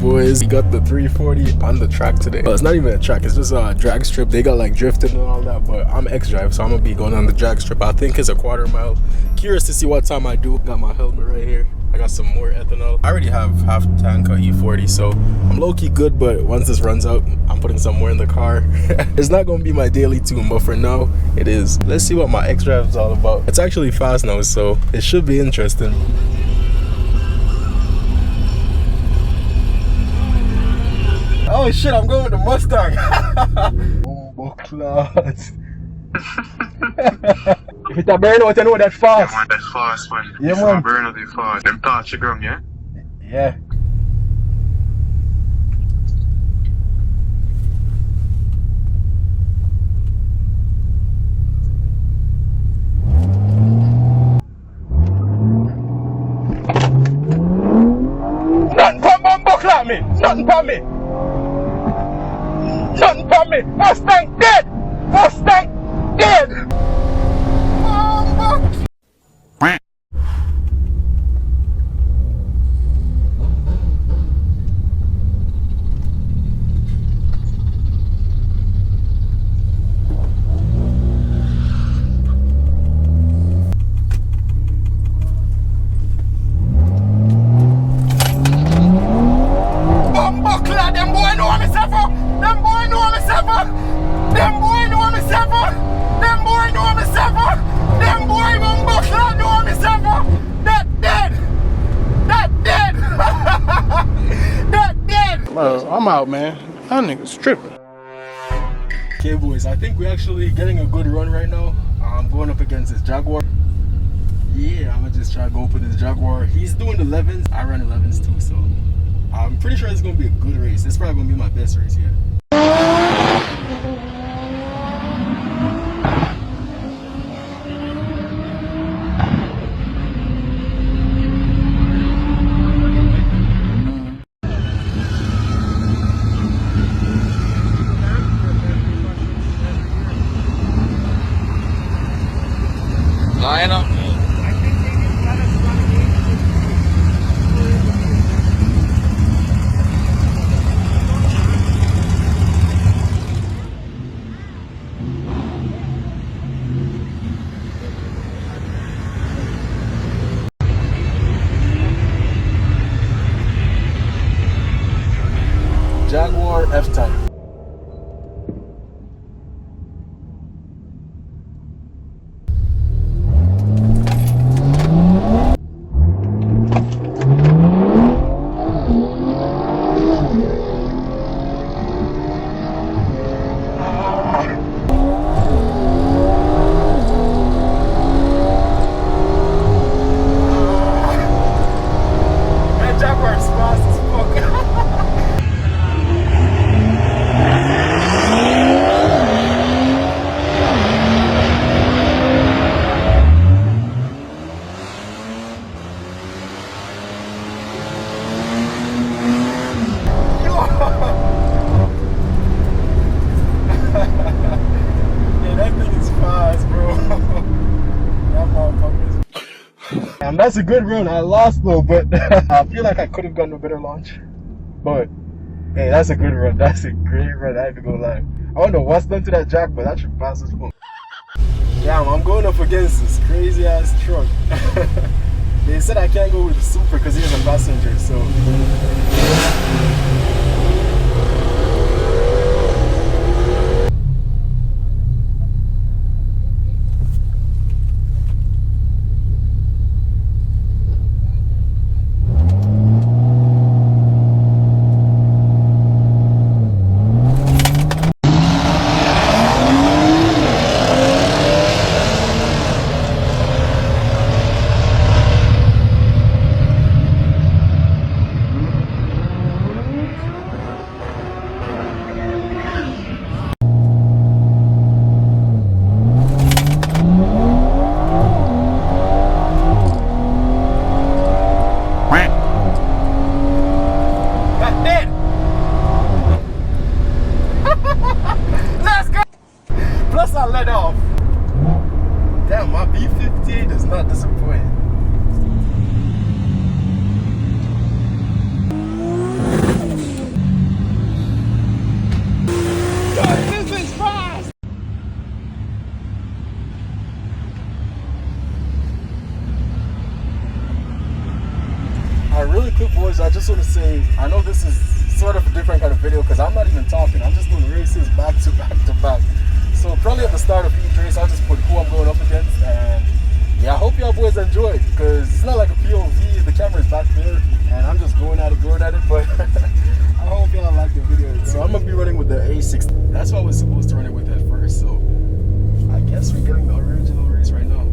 boys. We got the 340 on the track today. Well, it's not even a track, it's just a drag strip. They got like drifted and all that, but I'm X-Drive, so I'm gonna be going on the drag strip. I think it's a quarter mile. Curious to see what time I do. Got my helmet right here. I got some more ethanol. I already have half tank of E40, so I'm low-key good, but once this runs out, I'm putting some more in the car. It's not gonna be my daily tune, but for now, it is. Let's see what my X-Drive is all about. It's actually fast now, so it should be interesting. Oh shit, I'm going with the Mustang. Oh, class. If it's a burn out, you know that's fast. Yeah, man, that's fast, man. Yeah, if man. Burn out, it's fast. Them touch the ground, yeah? Yeah. Nothing for me, buckle at me. Nothing for me. Nothing for me. Mustang dead. Mustang dead. I'm out, man. That nigga's tripping. Okay, boys, I think we're actually getting a good run right now. I'm going up against this Jaguar. Yeah, I'm gonna just try to go for this Jaguar. He's doing 11s. I run 11s too, so I'm pretty sure it's gonna be a good race. It's probably gonna be my best race yet. Line up. Jaguar F-Type. That's a good run. I lost though, but I feel like I could have gotten a better launch. But hey, that's a good run. That's a great run. I have to go live. I don't know what's done to that jack, but that should pass as well. Damn, I'm going up against this crazy ass truck. They said I can't go with the Super because he's a passenger, so. I just want to say, I know this is sort of a different kind of video because I'm not even talking. I'm just doing races back to back to back. So probably at the start of each race, I'll just put who I'm going up against. And yeah, I hope y'all boys enjoy it because it's not like a POV. The camera's back there and I'm just going at it. But I hope y'all like the video. So I'm going to be running with the A6. That's what I was supposed to run it with at first. So I guess we're getting the original race right now.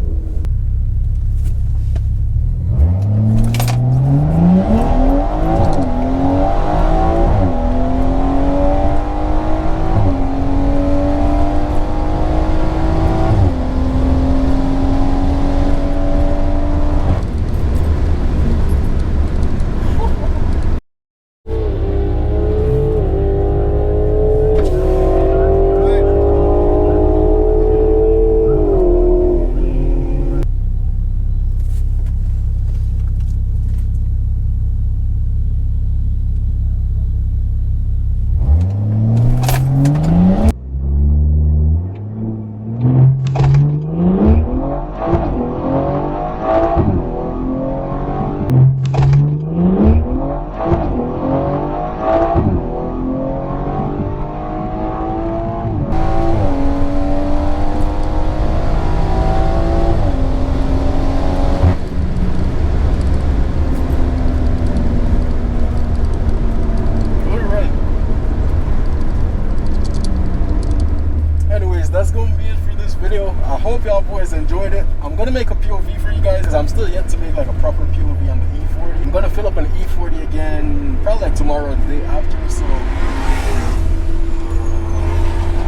That's gonna be it for this video. I hope y'all boys enjoyed it. I'm gonna make a POV for you guys because I'm still yet to make like a proper POV on the E40. I'm gonna fill up an E40 again probably like tomorrow or the day after. So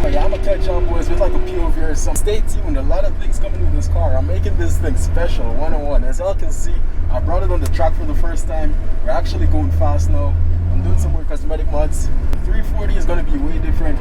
yeah, I'm gonna catch y'all boys with like a POV or something. Stay tuned. A lot of things coming with this car. I'm making this thing special, 101. As y'all can see, I brought it on the track for the first time. We're actually going fast now. I'm doing some more cosmetic mods. The 340 is gonna be way different.